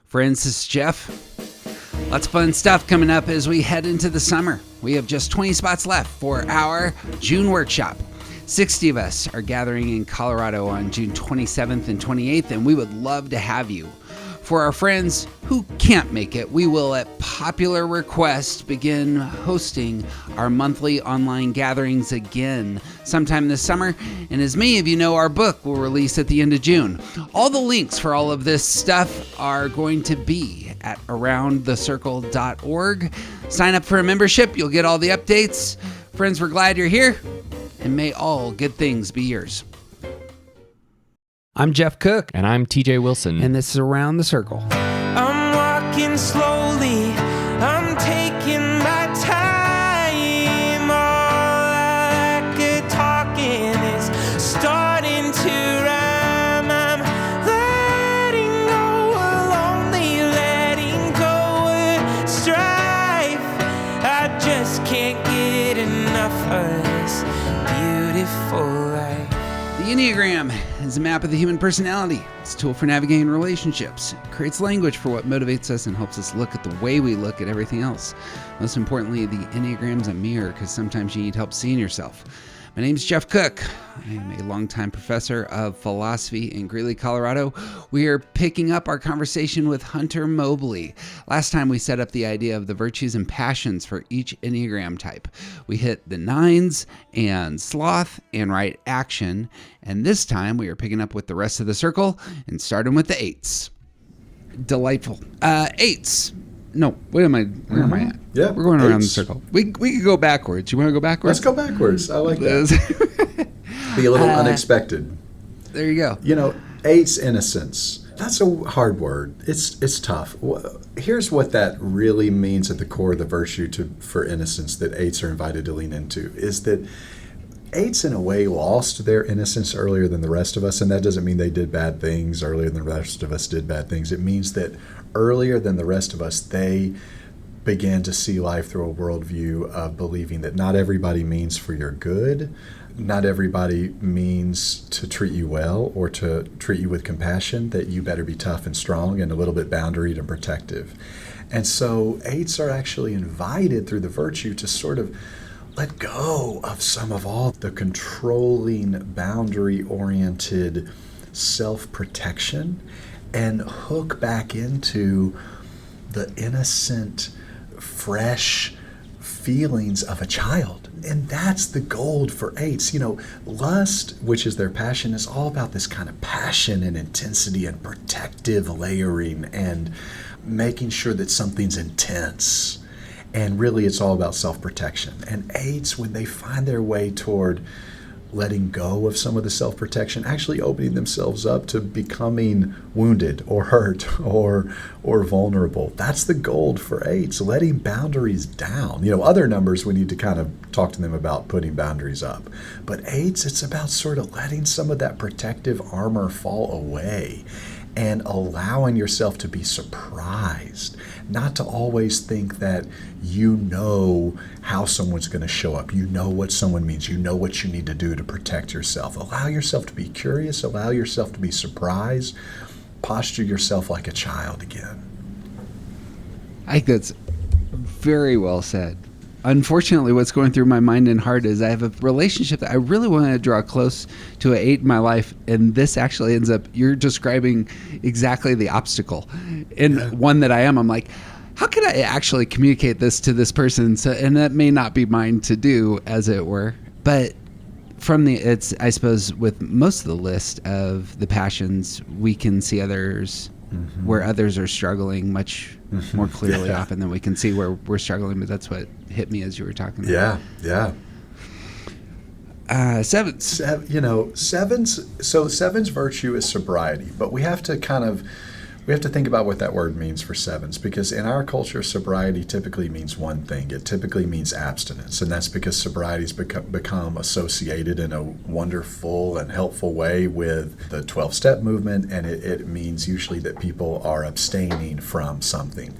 Friends, this is Jeff. Lots of fun stuff coming up as we head into the summer. We have just 20 spots left for our June workshop. 60 of us are gathering in Colorado on June 27th and 28th, and we would love to have you. For our friends who can't make it, we will, at popular request, begin hosting our monthly online gatherings again sometime this summer. And as many of you know, our book will release at the end of June. All the links for all of this stuff are going to be at aroundthecircle.org. Sign up for a membership. You'll get all the updates. Friends, we're glad you're here, and may all good things be yours. I'm Jeff Cook. And I'm TJ Wilson. And this is Around the Circle. I'm walking slowly, I'm taking my time. All I could talking is starting to rhyme. I'm letting go of lonely, letting go of strife. I just can't get enough of this beautiful life. The Enneagram is a map of the human personality. It's a tool for navigating relationships. It creates language for what motivates us and helps us look at the way we look at everything else. Most importantly, the Enneagram's a mirror because sometimes you need help seeing yourself. My name is Jeff Cook. I am a longtime professor of philosophy in Greeley, Colorado. We are picking up our conversation with Hunter Mobley. Last time we set up the idea of the virtues and passions for each Enneagram type. We hit the 9s and sloth and right action. And this time we are picking up with the rest of the circle and starting with the 8s. Delightful. 8s. No, where am I at? Yeah, we're going around the 8s. circle. We could go backwards. You want to go backwards? Let's go backwards. I like that. Be a little unexpected. There you go. You know, 8's innocence. That's a hard word. It's tough. Here's what that really means at the core of the virtue for innocence that 8's are invited to lean into, is that 8's in a way lost their innocence earlier than the rest of us, and that doesn't mean they did bad things earlier than the rest of us did bad things. It means that earlier than the rest of us, they began to see life through a worldview of believing that not everybody means for your good, not everybody means to treat you well or to treat you with compassion, that you better be tough and strong and a little bit boundaried and protective. And so 8's are actually invited through the virtue to sort of let go of some of all the controlling, boundary-oriented self-protection and hook back into the innocent, fresh feelings of a child. And that's the gold for 8's. You know, lust, which is their passion, is all about this kind of passion and intensity and protective layering and making sure that something's intense. And really, it's all about self-protection. And 8's, when they find their way toward letting go of some of the self-protection, actually opening themselves up to becoming wounded or hurt or vulnerable. That's the gold for 8's, letting boundaries down. You know, other numbers, we need to kind of talk to them about putting boundaries up. But 8's, it's about sort of letting some of that protective armor fall away and allowing yourself to be surprised, not to always think that you know how someone's going to show up. You know what someone means. You know what you need to do to protect yourself. Allow yourself to be curious. Allow yourself to be surprised. Posture yourself like a child again. I think that's very well said. Unfortunately, what's going through my mind and heart is I have a relationship that I really want to draw close to an 8 in my life, and this actually ends up, you're describing exactly the obstacle. And one that I am, I'm like, how can I actually communicate this to this person? So, and that may not be mine to do, as it were. But it's, I suppose, with most of the list of the passions, we can see others where others are struggling much more clearly often than we can see where we're struggling. But that's what hit me as you were talking about. Yeah. 7s. 7's virtue is sobriety, but we have to think about what that word means for 7's, because in our culture, sobriety typically means one thing. It typically means abstinence, and that's because sobriety's become associated in a wonderful and helpful way with the 12-step movement, and it means usually that people are abstaining from something.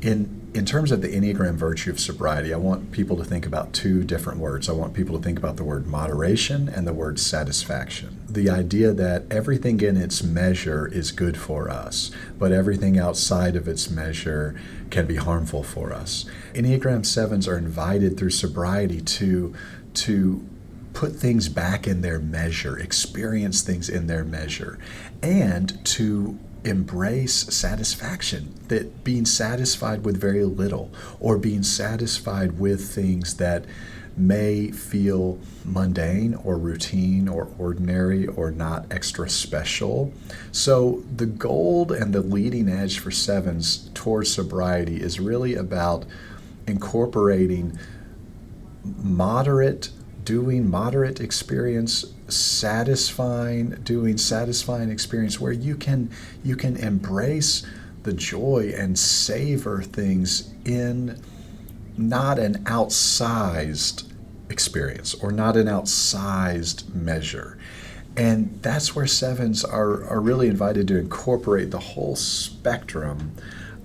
In terms of the Enneagram virtue of sobriety, I want people to think about two different words. I want people to think about the word moderation and the word satisfaction. The idea that everything in its measure is good for us. but everything outside of its measure can be harmful for us. Enneagram 7s are invited through sobriety to put things back in their measure, experience things in their measure, and to embrace satisfaction, that being satisfied with very little or being satisfied with things that may feel mundane or routine or ordinary or not extra special. So the gold and the leading edge for 7s towards sobriety is really about incorporating moderate experience, doing satisfying experience where you can embrace the joy and savor things in not an outsized experience or not an outsized measure. And that's where 7s are really invited to incorporate the whole spectrum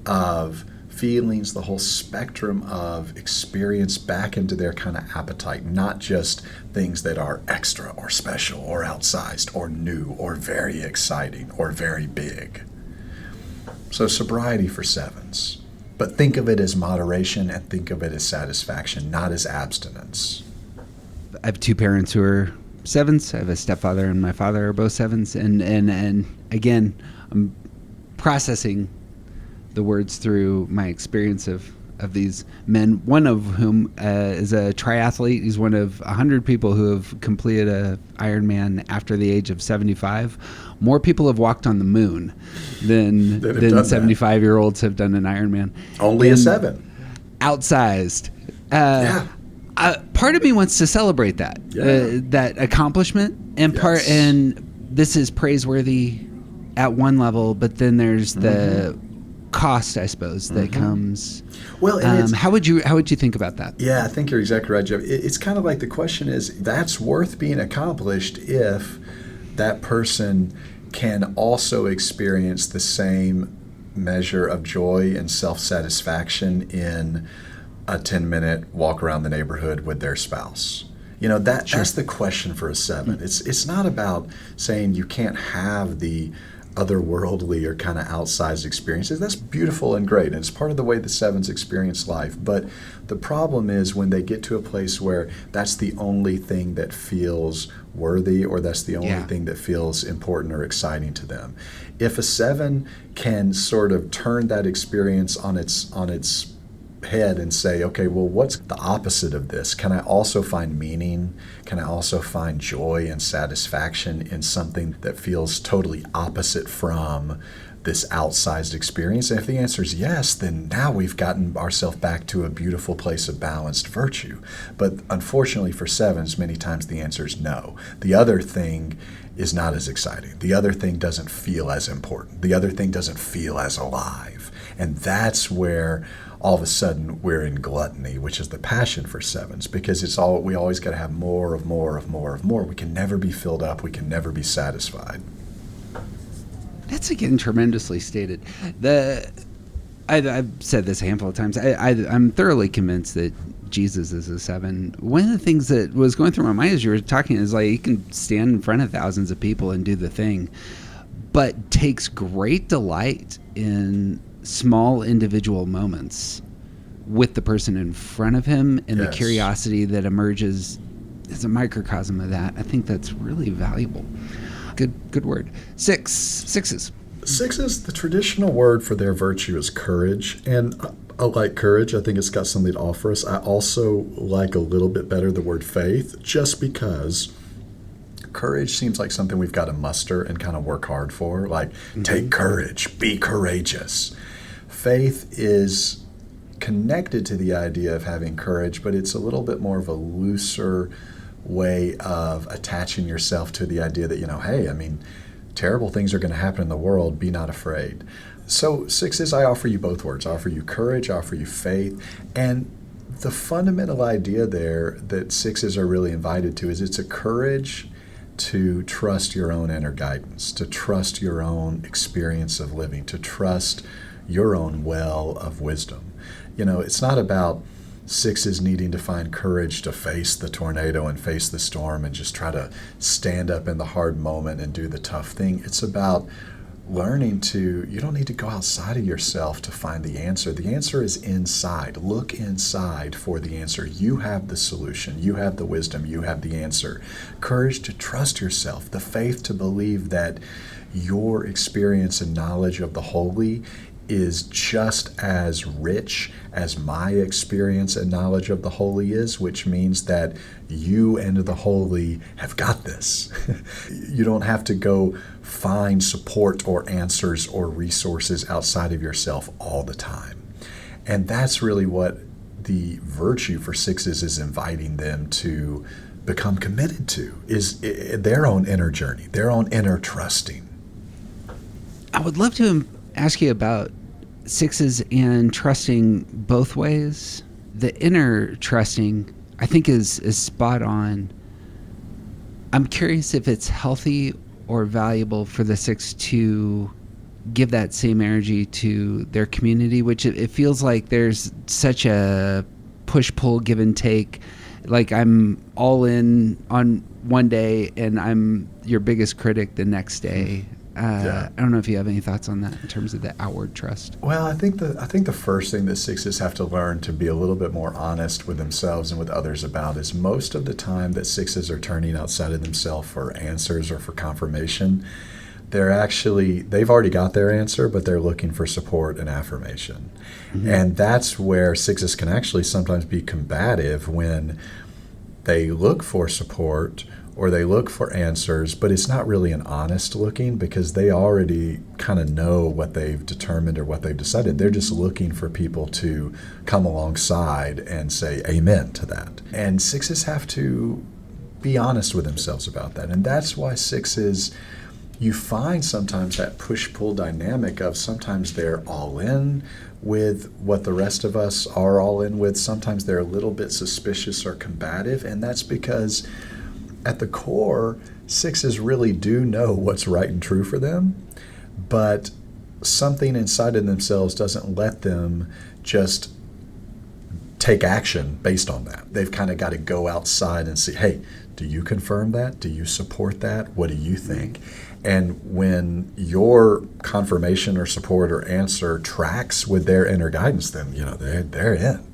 of feelings, the whole spectrum of experience back into their kind of appetite, not just things that are extra or special or outsized or new or very exciting or very big. So sobriety for 7s. But think of it as moderation and think of it as satisfaction, not as abstinence. I have 2 parents who are 7s. I have a stepfather and my father are both 7s. And again, I'm processing the words through my experience of these men, one of whom is a triathlete. He's one of 100 people who have completed a Ironman after the age of 75. More people have walked on the moon than 75-year-olds have done an Ironman. Only a 7. Outsized. Yeah. Part of me wants to celebrate that, that accomplishment, and this is praiseworthy at one level, but then there's the cost, I suppose, that comes. Well, how would you think about that? Yeah, I think you're exactly right, Jeff. It's kind of like the question is, that's worth being accomplished if that person can also experience the same measure of joy and self-satisfaction in a 10-minute walk around the neighborhood with their spouse. That's the question for a 7. It's not about saying you can't have the otherworldly or kind of outsized experiences. That's beautiful and great, and it's part of the way the 7s experience life. But the problem is when they get to a place where that's the only thing that feels worthy, or that's the only thing that feels important or exciting to them. If a 7 can sort of turn that experience on its head and say, okay, well, what's the opposite of this? Can I also find meaning? Can I also find joy and satisfaction in something that feels totally opposite from this outsized experience? And if the answer is yes, then now we've gotten ourselves back to a beautiful place of balanced virtue. But unfortunately for 7s, many times the answer is no. The other thing is not as exciting. The other thing doesn't feel as important. The other thing doesn't feel as alive. And that's where all of a sudden we're in gluttony, which is the passion for 7s, because we always got to have more of more of more of more. We can never be filled up. We can never be satisfied. That's again tremendously stated. I've said this a handful of times. I'm thoroughly convinced that Jesus is a 7. One of the things that was going through my mind as you were talking is like, you can stand in front of thousands of people and do the thing, but takes great delight in small individual moments with the person in front of him, and the curiosity that emerges is a microcosm of that. I think that's really valuable. Good word. 6s. 6s, the traditional word for their virtue is courage, and I like courage. I think it's got something to offer us. I also like a little bit better the word faith, just because courage seems like something we've got to muster and kind of work hard for, like take courage, be courageous. Faith is connected to the idea of having courage, but it's a little bit more of a looser way of attaching yourself to the idea that, hey, terrible things are going to happen in the world, be not afraid. So 6s, I offer you both words. I offer you courage, I offer you faith, and the fundamental idea there that 6s are really invited to is it's a courage to trust your own inner guidance, to trust your own experience of living, to trust your own well of wisdom. It's not about 6s needing to find courage to face the tornado and face the storm and just try to stand up in the hard moment and do the tough thing. It's about learning to, you don't need to go outside of yourself to find the answer. The answer is inside. Look inside for the answer. You have the solution. You have the wisdom. You have the answer. Courage to trust yourself. The faith to believe that your experience and knowledge of the holy is just as rich as my experience and knowledge of the holy is, which means that you and the holy have got this. You don't have to go find support or answers or resources outside of yourself all the time. And that's really what the virtue for sixes is inviting them to become committed to, is their own inner journey, their own inner trusting. I would love to ask you about sixes and trusting both ways. The inner trusting, I think, is spot on. I'm curious if it's healthy or valuable for the six to give that same energy to their community, which it feels like there's such a push-pull, give and take. Like I'm all in on one day and I'm your biggest critic the next day. I don't know if you have any thoughts on that in terms of the outward trust. Well, I think the first thing that sixes have to learn to be a little bit more honest with themselves and with others about is most of the time that sixes are turning outside of themselves for answers or for confirmation, they've already got their answer, but they're looking for support and affirmation. Mm-hmm. And that's where sixes can actually sometimes be combative when they look for support or they look for answers, but it's not really an honest looking because they already kind of know what they've determined or what they've decided. They're just looking for people to come alongside and say amen to that. And sixes have to be honest with themselves about that. And that's why sixes, you find sometimes that push-pull dynamic of sometimes they're all in with what the rest of us are all in with. Sometimes they're a little bit suspicious or combative, and that's because at the core, sixes really do know what's right and true for them, but something inside of themselves doesn't let them just take action based on that. They've kind of got to go outside and see, hey, do you confirm that? Do you support that? What do you think? And when your confirmation or support or answer tracks with their inner guidance, then they're in.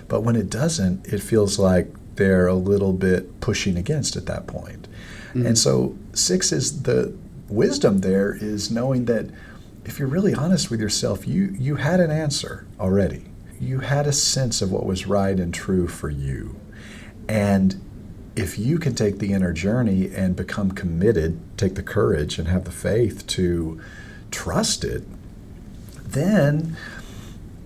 But when it doesn't, it feels like they're a little bit pushing against at that point. Mm-hmm. And so sixes, the wisdom there is knowing that if you're really honest with yourself, you had an answer already. You had a sense of what was right and true for you. And if you can take the inner journey and become committed, take the courage and have the faith to trust it, then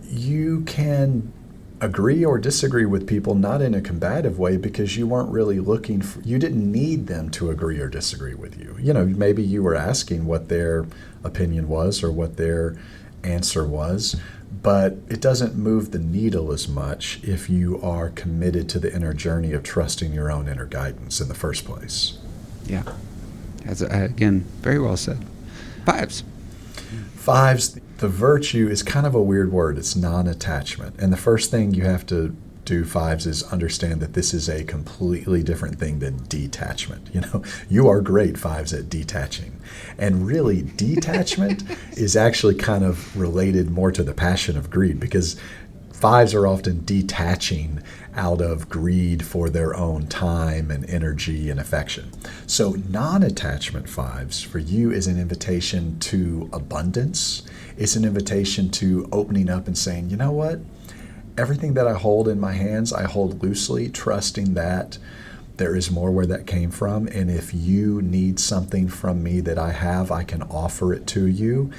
you can agree or disagree with people, not in a combative way, because you weren't really you didn't need them to agree or disagree with you. Maybe you were asking what their opinion was or what their answer was, but it doesn't move the needle as much if you are committed to the inner journey of trusting your own inner guidance in the first place. Yeah. Again, very well said. Fives, the virtue is kind of a weird word. It's non-attachment. And the first thing you have to do, fives, is understand that this is a completely different thing than detachment. You are great, fives, at detaching. And really, detachment is actually kind of related more to the passion of greed, because fives are often detaching out of greed for their own time and energy and affection. So non-attachment, fives, for you is an invitation to abundance. It's an invitation to opening up and saying, you know what? Everything that I hold in my hands, I hold loosely, trusting that there is more where that came from. And if you need something from me that I have, I can offer it to you.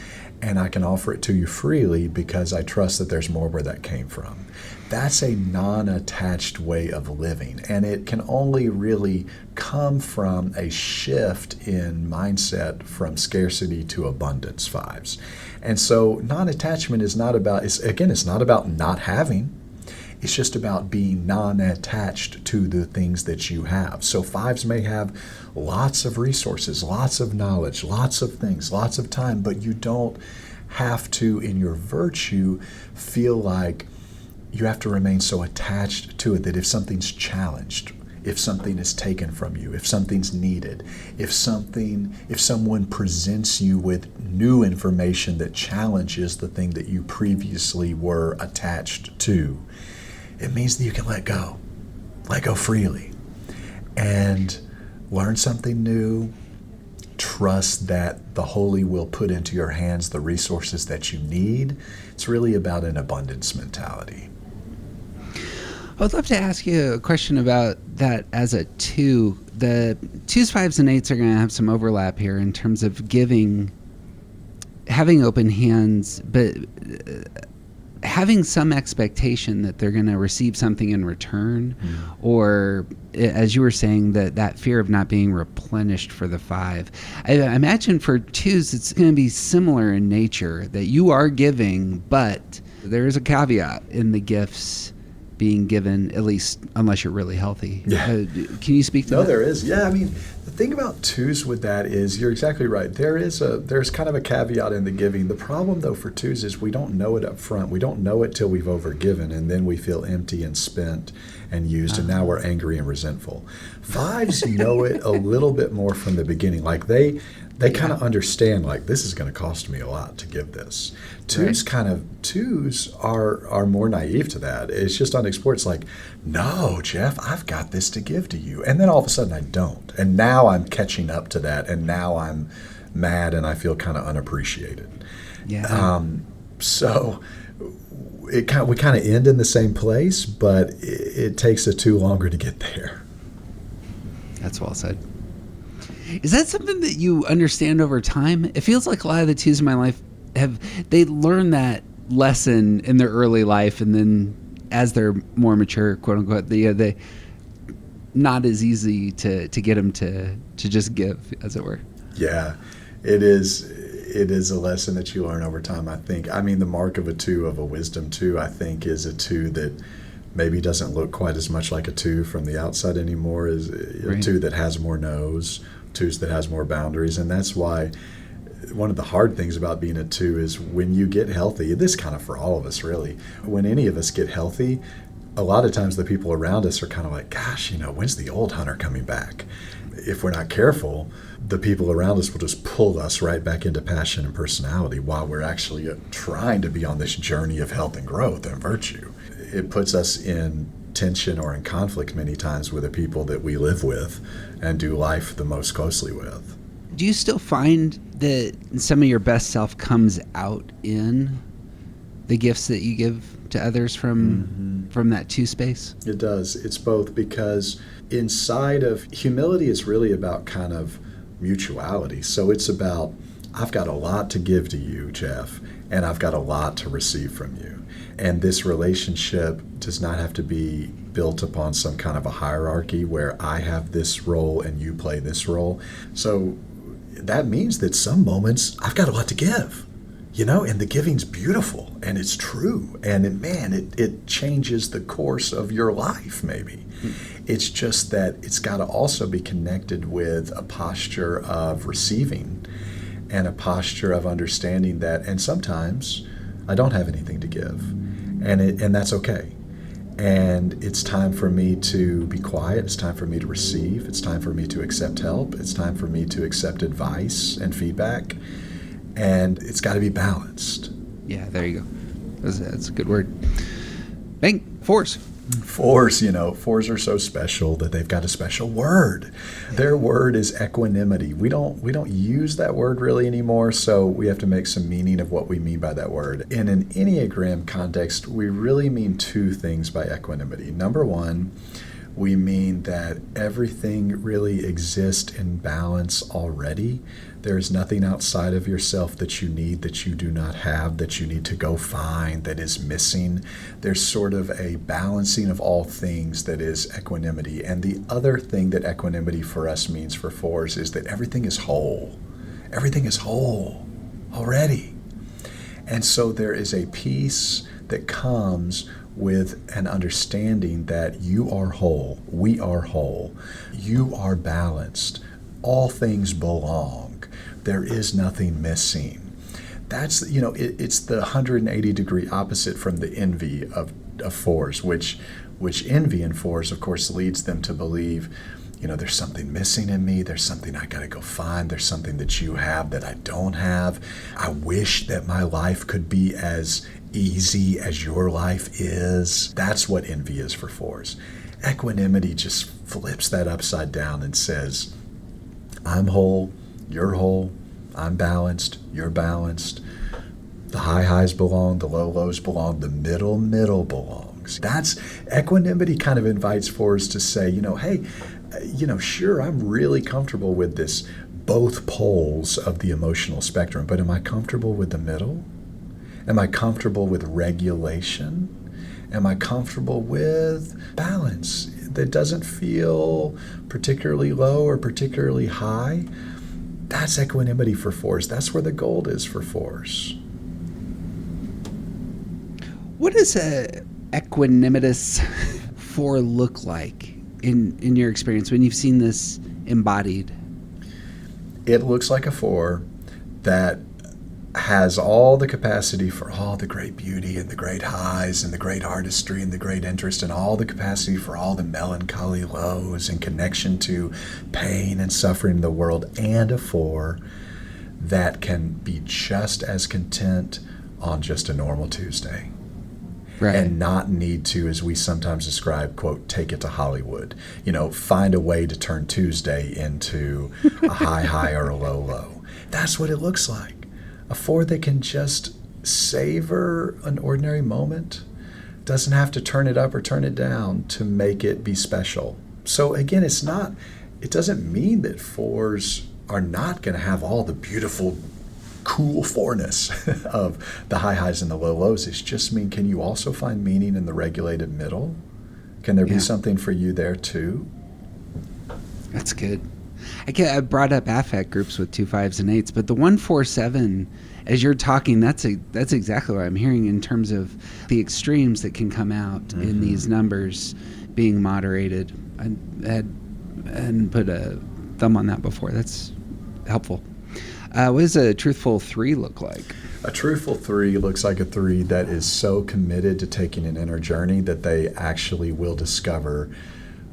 And I can offer it to you freely because I trust that there's more where that came from. That's a non-attached way of living. And it can only really come from a shift in mindset from scarcity to abundance, fives. And so non-attachment is not about, it's not about not having. It's just about being non-attached to the things that you have. So fives may have lots of resources, lots of knowledge, lots of things, lots of time, but you don't have to, in your virtue, feel like you have to remain so attached to it that if something's challenged, if something is taken from you, if something's needed, if someone presents you with new information that challenges the thing that you previously were attached to. It means that you can let go freely, and learn something new. Trust that the Holy will put into your hands the resources that you need. It's really about an abundance mentality. I would love to ask you a question about that as a 2. The 2s, 5s, and 8s are going to have some overlap here in terms of giving, having open hands, but having some expectation that they're going to receive something in return, or as you were saying, that fear of not being replenished for the 5. I imagine for 2s, it's going to be similar in nature, that you are giving, but there is a caveat in the gifts being given, at least unless you're really healthy. Yeah. Can you speak to that? No, there is. Yeah, I mean, the thing about 2s with that is you're exactly right. There's kind of a caveat in the giving. The problem, though, for 2s is we don't know it up front. We don't know it till we've overgiven, and then we feel empty and spent and used, and now we're angry and resentful. 5s know it a little bit more from the beginning. Like they kind of understand, like, this is going to cost me a lot to give this. 2s are more naive to that. It's just unexplored. It's like, no, Jeff, I've got this to give to you. And then all of a sudden I don't. And now I'm catching up to that. And now I'm mad and I feel kind of unappreciated. Yeah. So we kind of end in the same place, but it takes a 2 longer to get there. That's well said. Is that something that you understand over time? It feels like a lot of the 2s in my life they learn that lesson in their early life, and then as they're more mature, quote unquote, they not as easy to get them to just give, as it were. Yeah, it is a lesson that you learn over time, I think. I mean, the mark of a 2, of a wisdom 2, I think, is a 2 that maybe doesn't look quite as much like a 2 from the outside anymore, is a 2 that has more no's, 2s that has more boundaries. And that's why one of the hard things about being a 2 is when you get healthy, this kind of for all of us really, when any of us get healthy, a lot of times the people around us are kind of like, gosh, when's the old Hunter coming back? If we're not careful, the people around us will just pull us right back into passion and personality while we're actually trying to be on this journey of health and growth and virtue. It puts us in tension or in conflict many times with the people that we live with and do life the most closely with. Do you still find that some of your best self comes out in the gifts that you give to others from that 2 space? It does. It's both, because inside of humility is really about kind of mutuality. So it's about, I've got a lot to give to you, Jeff, and I've got a lot to receive from you. And this relationship does not have to be built upon some kind of a hierarchy where I have this role and you play this role. So that means that some moments I've got a lot to give, and the giving's beautiful and it's true. And it changes the course of your life, maybe. It's just that it's got to also be connected with a posture of receiving and a posture of understanding that, and sometimes I don't have anything to give, and that's okay. And it's time for me to be quiet. It's time for me to receive. It's time for me to accept help. It's time for me to accept advice and feedback. And it's got to be balanced. Yeah, there you go. That's a good word. Bang, 4s. 4s are so special that they've got a special word. Their word is equanimity. We don't use that word really anymore, so we have to make some meaning of what we mean by that word. In an Enneagram context, we really mean 2 things by equanimity. Number 1, we mean that everything really exists in balance already. There is nothing outside of yourself that you need, that you do not have, that you need to go find, that is missing. There's sort of a balancing of all things that is equanimity. And the other thing that equanimity for us means for 4s is that everything is whole. Everything is whole already. And so there is a peace that comes with an understanding that you are whole, we are whole, you are balanced, all things belong, there is nothing missing. That's, it's the 180-degree opposite from the envy of fours, which envy in fours, of course, leads them to believe, there's something missing in me. There's something I got to go find. There's something that you have that I don't have. I wish that my life could be as easy as your life is. That's what envy is for fours. Equanimity just flips that upside down and says, I'm whole, you're whole, I'm balanced, you're balanced. The high highs belong, the low lows belong, the middle belongs. That's equanimity kind of invites fours to say, hey, sure, I'm really comfortable with this, both poles of the emotional spectrum, but am I comfortable with the middle? Am I comfortable with regulation? Am I comfortable with balance that doesn't feel particularly low or particularly high? That's equanimity for fours. That's where the gold is for fours. What does a equanimitous four look like in your experience when you've seen this embodied? It looks like a four that has all the capacity for all the great beauty and the great highs and the great artistry and the great interest, and all the capacity for all the melancholy lows and connection to pain and suffering in the world, and a four that can be just as content on just a normal Tuesday. Right. And not need to, as we sometimes describe, quote, take it to Hollywood. Find a way to turn Tuesday into a high or a low. That's what it looks like. A four that can just savor an ordinary moment, doesn't have to turn it up or turn it down to make it be special. So again, it doesn't mean that fours are not going to have all the beautiful, cool fourness of the high highs and the low lows. It's just can you also find meaning in the regulated middle? Can there be something for you there too? That's good. I brought up affect groups with 2 5s and 8s, but the 1 4 7, as you're talking, that's exactly what I'm hearing in terms of the extremes that can come out in these numbers being moderated. I hadn't put a thumb on that before. That's helpful. What does a truthful 3 look like? A truthful 3 looks like a 3 that is so committed to taking an inner journey that they actually will discover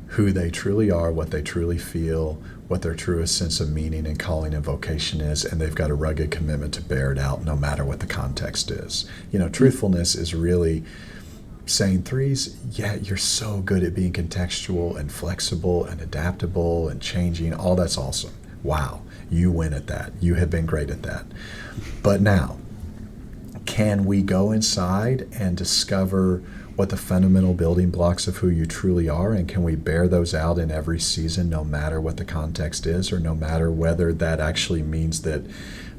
who they truly are, what they truly feel, what their truest sense of meaning and calling and vocation is, and they've got a rugged commitment to bear it out no matter what the context is. Truthfulness is really saying, 3s, yeah, you're so good at being contextual and flexible and adaptable and changing. All that's awesome. Wow. You win at that. You have been great at that. But now, can we go inside and discover what the fundamental building blocks of who you truly are, and can we bear those out in every season, no matter what the context is, or no matter whether that actually means that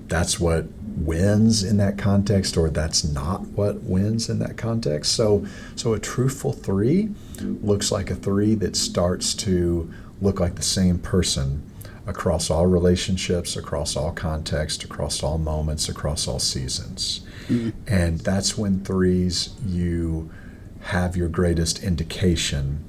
that's what wins in that context or that's not what wins in that context? So a truthful 3 looks like a 3 that starts to look like the same person across all relationships, across all contexts, across all moments, across all seasons. Mm-hmm. And that's when 3s, you have your greatest indication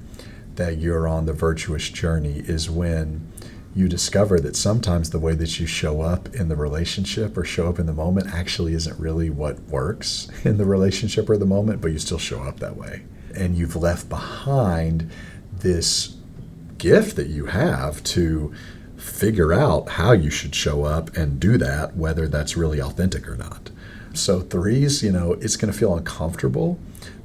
that you're on the virtuous journey, is when you discover that sometimes the way that you show up in the relationship or show up in the moment actually isn't really what works in the relationship or the moment, but you still show up that way. And you've left behind this gift that you have to figure out how you should show up and do that, whether that's really authentic or not. So 3s, it's going to feel uncomfortable,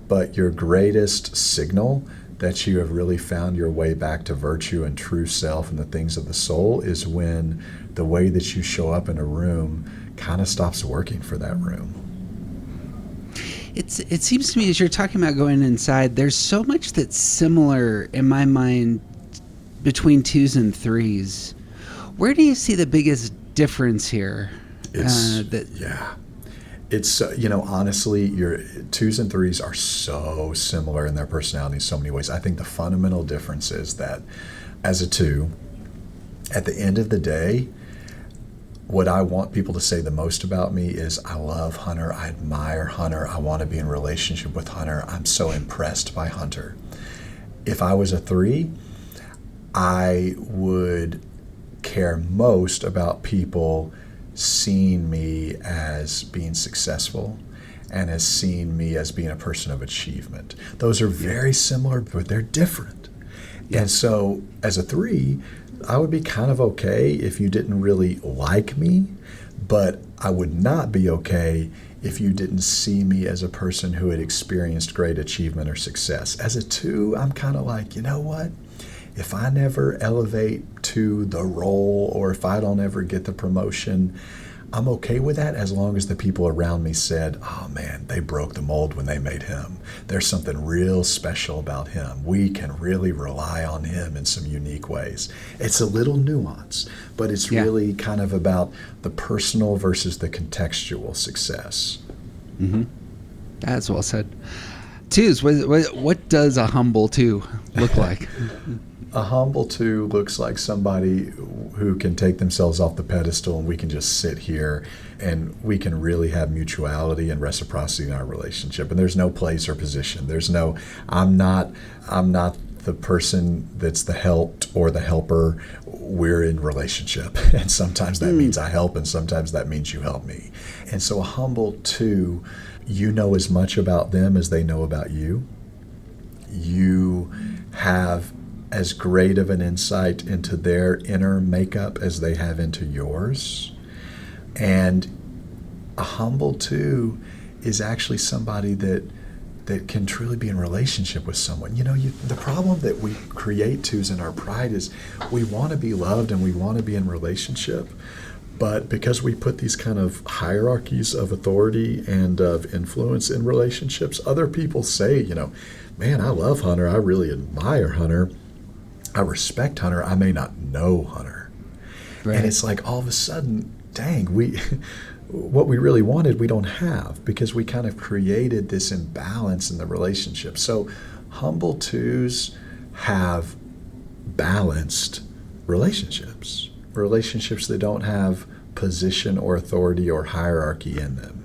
but your greatest signal that you have really found your way back to virtue and true self and the things of the soul is when the way that you show up in a room kind of stops working for that room. It seems to me, as you're talking about going inside, there's so much that's similar in my mind between 2s and 3s. Where do you see the biggest difference here? It's, honestly, your 2s and 3s are so similar in their personality in so many ways. I think the fundamental difference is that as a 2, at the end of the day, what I want people to say the most about me is, I love Hunter, I admire Hunter, I want to be in a relationship with Hunter, I'm so impressed by Hunter. If I was a 3, I would care most about people seen me as being successful and has seen me as being a person of achievement. Those are very similar, but they're different. Yeah. And so as a 3, I would be kind of okay if you didn't really like me, but I would not be okay if you didn't see me as a person who had experienced great achievement or success. As a 2, I'm kind of like, you know what? If I never elevate to the role, or if I don't ever get the promotion, I'm okay with that as long as the people around me said, oh man, they broke the mold when they made him. There's something real special about him. We can really rely on him in some unique ways. It's a little nuance, but it's really kind of about the personal versus the contextual success. Mm-hmm. That's well said. 2s, what does a humble 2 look like? A humble 2 looks like somebody who can take themselves off the pedestal, and we can just sit here and we can really have mutuality and reciprocity in our relationship. And there's no place or position. There's no, I'm not the person that's the helped or the helper. We're in relationship. And sometimes that means I help, and sometimes that means you help me. And so a humble 2, you know as much about them as they know about you. You have as great of an insight into their inner makeup as they have into yours. And a humble 2 is actually somebody that can truly be in relationship with someone. You know, the problem that we create 2s in our pride is we want to be loved and we want to be in relationship. But because we put these kind of hierarchies of authority and of influence in relationships, other people say, you know, man, I love Hunter. I really admire Hunter. I respect Hunter. I may not know Hunter. Right. And it's like all of a sudden, dang, what we really wanted, we don't have, because we kind of created this imbalance in the relationship. So humble 2s have balanced relationships that don't have position or authority or hierarchy in them.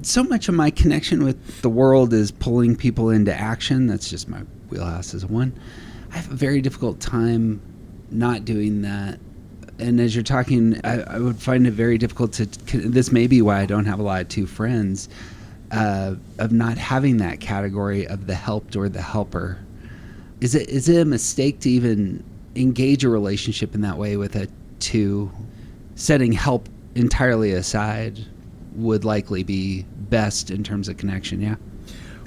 So much of my connection with the world is pulling people into action. That's just my wheelhouse as a 1. I have a very difficult time not doing that. And as you're talking, I would find it very difficult this may be why I don't have a lot of 2 friends, of not having that category of the helped or the helper. Is it a mistake to even engage a relationship in that way with a 2? Setting help entirely aside would likely be best in terms of connection, yeah?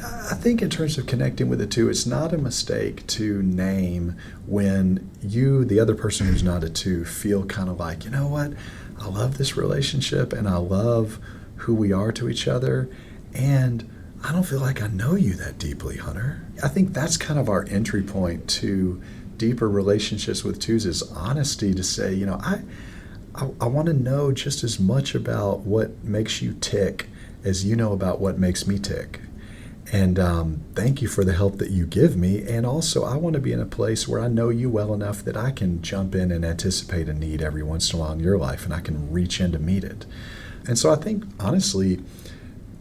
I think in terms of connecting with the 2, it's not a mistake to name when you, the other person who's not a 2, feel kind of like, you know what, I love this relationship and I love who we are to each other, and I don't feel like I know you that deeply, Hunter. I think that's kind of our entry point to deeper relationships with 2s, is honesty, to say, you know, I want to know just as much about what makes you tick as you know about what makes me tick. And thank you for the help that you give me. And also, I want to be in a place where I know you well enough that I can jump in and anticipate a need every once in a while in your life, and I can reach in to meet it. And so I think, honestly,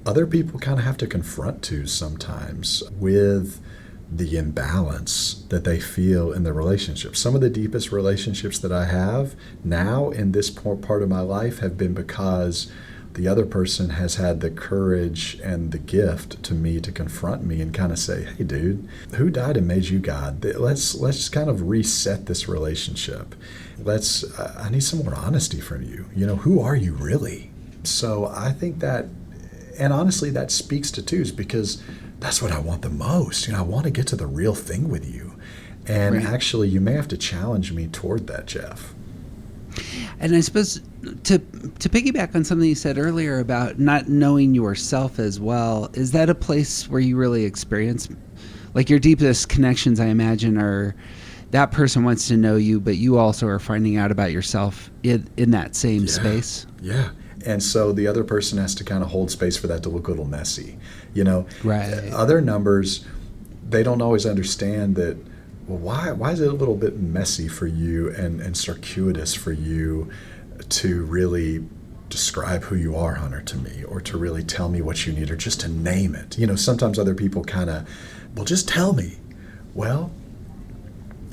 other people kind of have to confront 2s sometimes with the imbalance that they feel in the relationship. Some of the deepest relationships that I have now in this part of my life have been because the other person has had the courage and the gift to me to confront me and kind of say, hey dude, who died and made you God? Let's kind of reset this relationship. I need some more honesty from you. You know, who are you really? So I think that, and honestly, that speaks to 2s, because that's what I want the most. You know, I want to get to the real thing with you. And actually, you may have to challenge me toward that, Jeff. And I suppose to piggyback on something you said earlier about not knowing yourself as well, is that a place where you really experience, like, your deepest connections, I imagine, are that person wants to know you, but you also are finding out about yourself in that same space? Yeah. And so the other person has to kind of hold space for that to look a little messy. You know, other numbers, they don't always understand that, well, why is it a little bit messy for you and circuitous for you to really describe who you are, Hunter, to me, or to really tell me what you need, or just to name it. You know, sometimes other people kind of, well, just tell me. Well,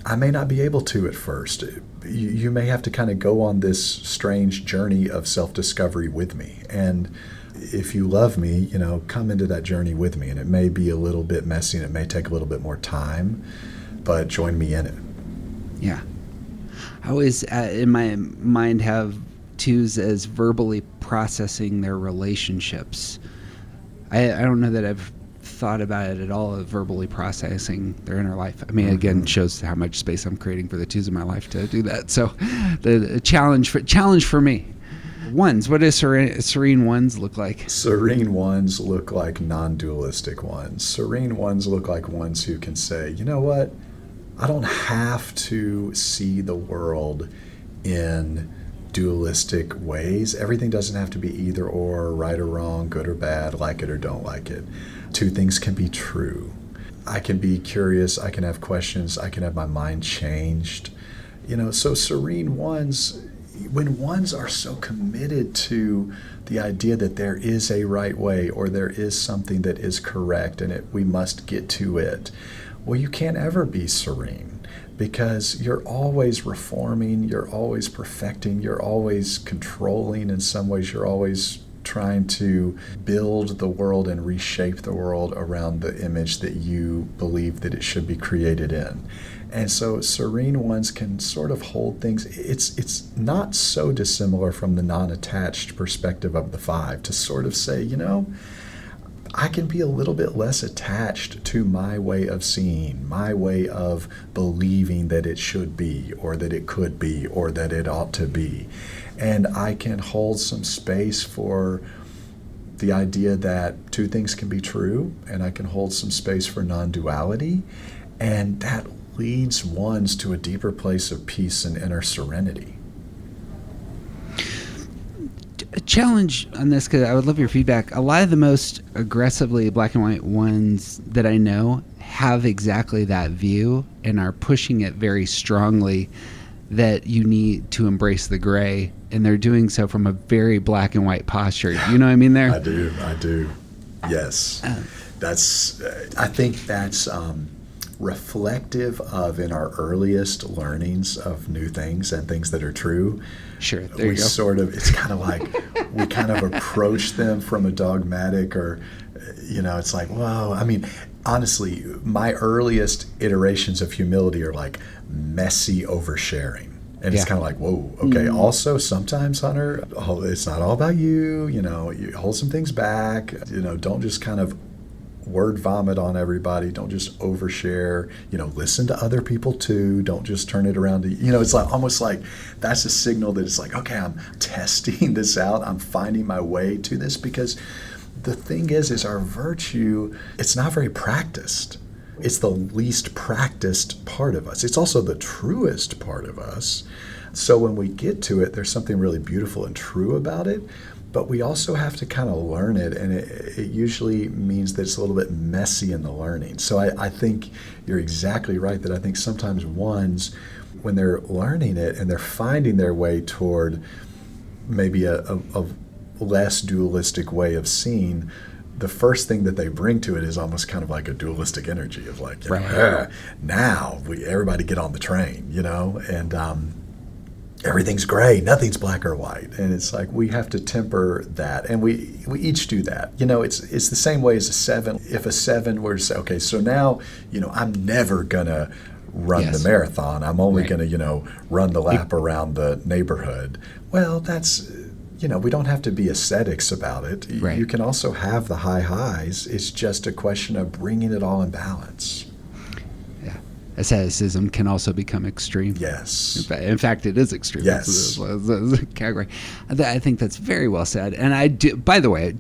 I may not be able to at first. You may have to kind of go on this strange journey of self-discovery with me. And if you love me, come into that journey with me. And it may be a little bit messy and it may take a little bit more time, but join me in it. Yeah. I always, in my mind, have twos as verbally processing their relationships. I don't know that I've thought about it at all, of verbally processing their inner life. I mean, again, shows how much space I'm creating for the twos in my life to do that. So the challenge for me. Ones, what does serene ones look like? Serene ones look like non-dualistic ones. Serene ones look like ones who can say, you know what? I don't have to see the world in dualistic ways. Everything doesn't have to be either or, right or wrong, good or bad, like it or don't like it. Two things can be true. I can be curious, I can have questions, I can have my mind changed. So serene ones, when ones are so committed to the idea that there is a right way or there is something that is correct and we must get to it, well, you can't ever be serene because you're always reforming, you're always perfecting, you're always controlling in some ways, you're always trying to build the world and reshape the world around the image that you believe that it should be created in. And so serene ones can sort of hold things. It's not so dissimilar from the non-attached perspective of the five to sort of say, I can be a little bit less attached to my way of seeing, my way of believing that it should be, or that it could be, or that it ought to be. And I can hold some space for the idea that two things can be true, and I can hold some space for non-duality, and that leads ones to a deeper place of peace and inner serenity. A challenge on this, because I would love your feedback. A lot of the most aggressively black and white ones that I know have exactly that view and are pushing it very strongly, that you need to embrace the gray, and they're doing so from a very black and white posture. You know what I mean there? I do. Yes. I think that's reflective of, in our earliest learnings of new things and things that are true. Sure, there you go. It's kind of like we kind of approach them from a dogmatic, or, it's like, whoa. I mean, honestly, my earliest iterations of humility are like messy oversharing. And it's kind of like, whoa, okay. Also, sometimes, Hunter, it's not all about you. You hold some things back. Don't just kind of word vomit on everybody. Don't just overshare. Listen to other people too. Don't just turn it around to, it's like almost like that's a signal that it's like, okay, I'm testing this out. I'm finding my way to this, because the thing is our virtue, it's not very practiced. It's the least practiced part of us. It's also the truest part of us. So when we get to it, there's something really beautiful and true about it. But we also have to kind of learn it, and it usually means that it's a little bit messy in the learning. So I think you're exactly right that I think sometimes ones, when they're learning it and they're finding their way toward maybe a less dualistic way of seeing, the first thing that they bring to it is almost kind of like a dualistic energy of like, now everybody get on the train, and everything's gray, nothing's black or white. And it's like we have to temper that. And we each do that. It's the same way as a 7. If a 7 were to say, okay, so now, I'm never going to run the marathon. I'm only going to, run the lap around the neighborhood. Well, that's, we don't have to be ascetics about it. Right. You can also have the high highs. It's just a question of bringing it all in balance. Asceticism can also become extreme. Yes. In fact, it is extreme. Yes. It's a category. I think that's very well said. And I do, by the way, I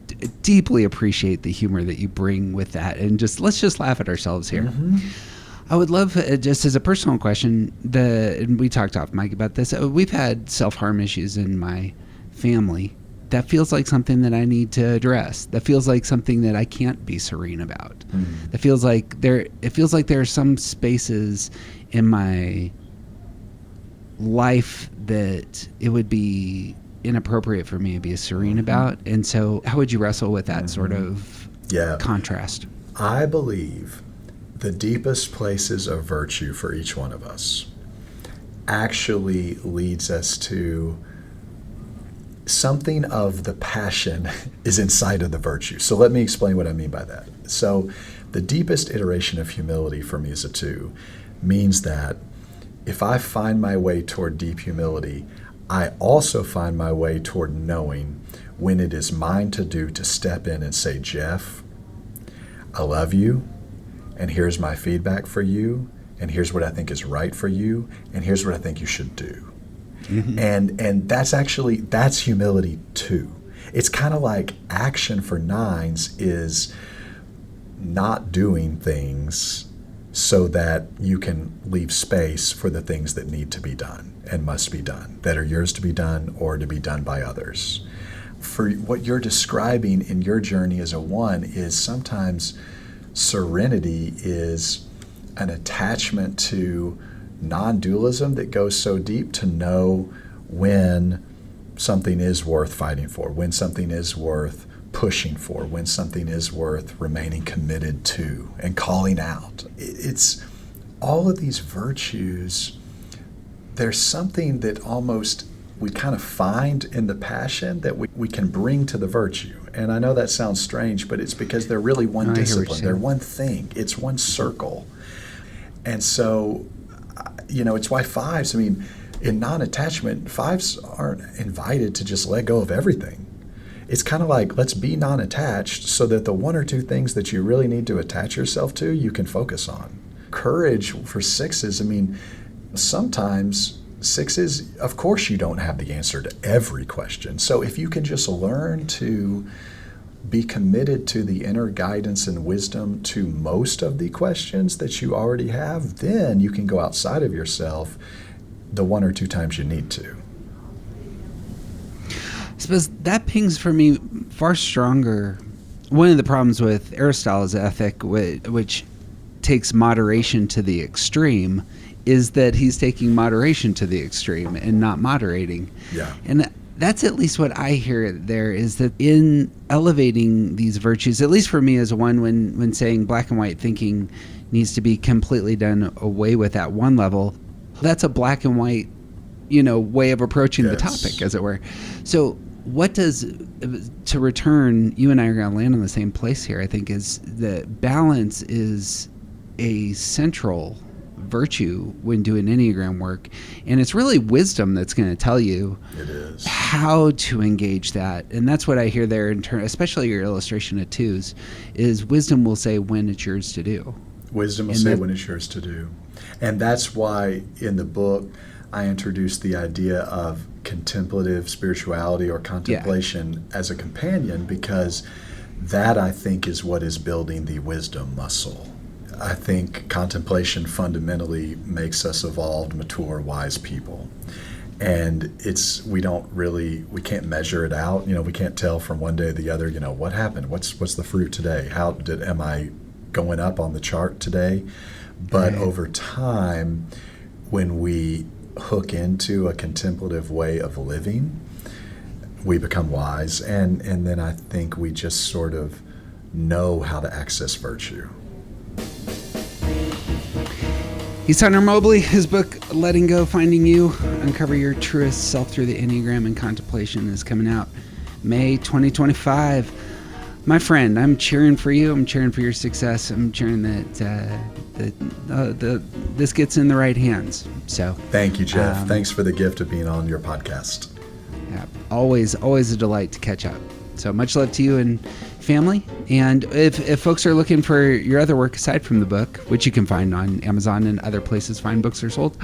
deeply appreciate the humor that you bring with that. And let's just laugh at ourselves here. Mm-hmm. I would love, just as a personal question, and we talked off Mike about this, we've had self-harm issues in my family. That feels like something that I need to address. That feels like something that I can't be serene about. Mm. That feels like there are some spaces in my life that it would be inappropriate for me to be serene about. And so how would you wrestle with that sort of contrast? I believe the deepest places of virtue for each one of us actually leads us to something of the passion is inside of the virtue. So let me explain what I mean by that. So the deepest iteration of humility for me as a 2 means that if I find my way toward deep humility, I also find my way toward knowing when it is mine to do to step in and say, Jeff, I love you, and here's my feedback for you, and here's what I think is right for you, and here's what I think you should do. Mm-hmm. And that's humility too. It's kind of like action for 9s is not doing things so that you can leave space for the things that need to be done and must be done, that are yours to be done or to be done by others. For what you're describing in your journey as a 1 is sometimes serenity is an attachment to non-dualism that goes so deep to know when something is worth fighting for, when something is worth pushing for, when something is worth remaining committed to and calling out. It's all of these virtues. There's something that almost we kind of find in the passion that we can bring to the virtue. And I know that sounds strange, but it's because they're really one discipline. They're one thing. It's one circle. And so, it's why 5s, in non-attachment, 5s aren't invited to just let go of everything. It's kind of like, let's be non-attached so that the 1 or 2 things that you really need to attach yourself to, you can focus on. Courage for 6s, sometimes 6s, of course you don't have the answer to every question. So if you can just learn to be committed to the inner guidance and wisdom to most of the questions that you already have, then you can go outside of yourself the 1 or 2 times you need to. I suppose that pings for me far stronger. One of the problems with Aristotle's ethic, which takes moderation to the extreme, is that he's taking moderation to the extreme and not moderating. Yeah. And that's at least what I hear there, is that in elevating these virtues, at least for me as one, when saying black and white thinking needs to be completely done away with at one level, that's a black and white, way of approaching the topic, as it were. So what does, to return, you and I are going to land on the same place here, I think, is that balance is a central virtue when doing Enneagram work, and it's really wisdom that's going to tell you how to engage that. And that's what I hear there in turn, especially your illustration of 2s, is wisdom will say when it's yours to do. Wisdom will say when it's yours to do. And that's why in the book I introduced the idea of contemplative spirituality or contemplation as a companion, because that, I think, is what is building the wisdom muscle. I think contemplation fundamentally makes us evolved, mature, wise people. And we can't measure it out. We can't tell from one day to the other, what happened? What's the fruit today? Am I going up on the chart today? But over time, when we hook into a contemplative way of living, we become wise. And then I think we just sort of know how to access virtue. He's Hunter Mobley. His book, Letting Go, Finding You, Uncover Your Truest Self Through the Enneagram and Contemplation, is coming out May 2025. My friend, I'm cheering for you. I'm cheering for your success. I'm cheering that this gets in the right hands. So thank you, Jeff. Thanks for the gift of being on your podcast. Yeah, always a delight to catch up. So much love to you and family. And if folks are looking for your other work aside from the book, which you can find on Amazon and other places fine books are sold,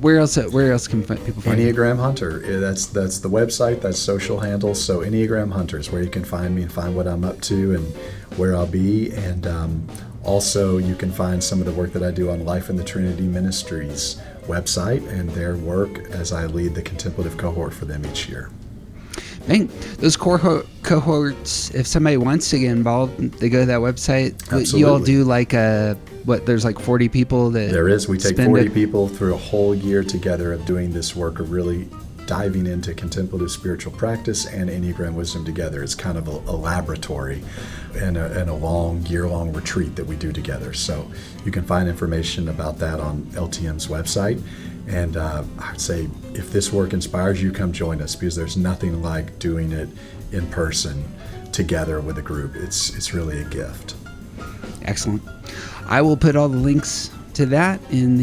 where else can people find Enneagram Hunter? That's the website. That's social handles. So Enneagram Hunter is where you can find me and find what I'm up to and where I'll be. And also you can find some of the work that I do on Life in the Trinity Ministries website and their work as I lead the Contemplative Cohort for them each year. Those cohorts, if somebody wants to get involved, they go to that website. Absolutely. You all do there's like 40 people that there is. We take 40 people through a whole year together of doing this work of really diving into contemplative spiritual practice and Enneagram wisdom together. It's kind of a laboratory and a long, year-long retreat that we do together. So you can find information about that on LTM's website. And I'd say if this work inspires you, come join us, because there's nothing like doing it in person together with a group. It's really a gift. Excellent. I will put all the links to that in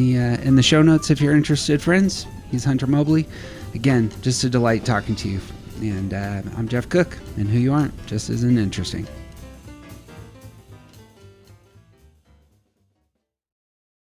the show notes if you're interested, friends. He's Hunter Mobley. Again, just a delight talking to you. And I'm Jeff Cook, and who you aren't just isn't interesting.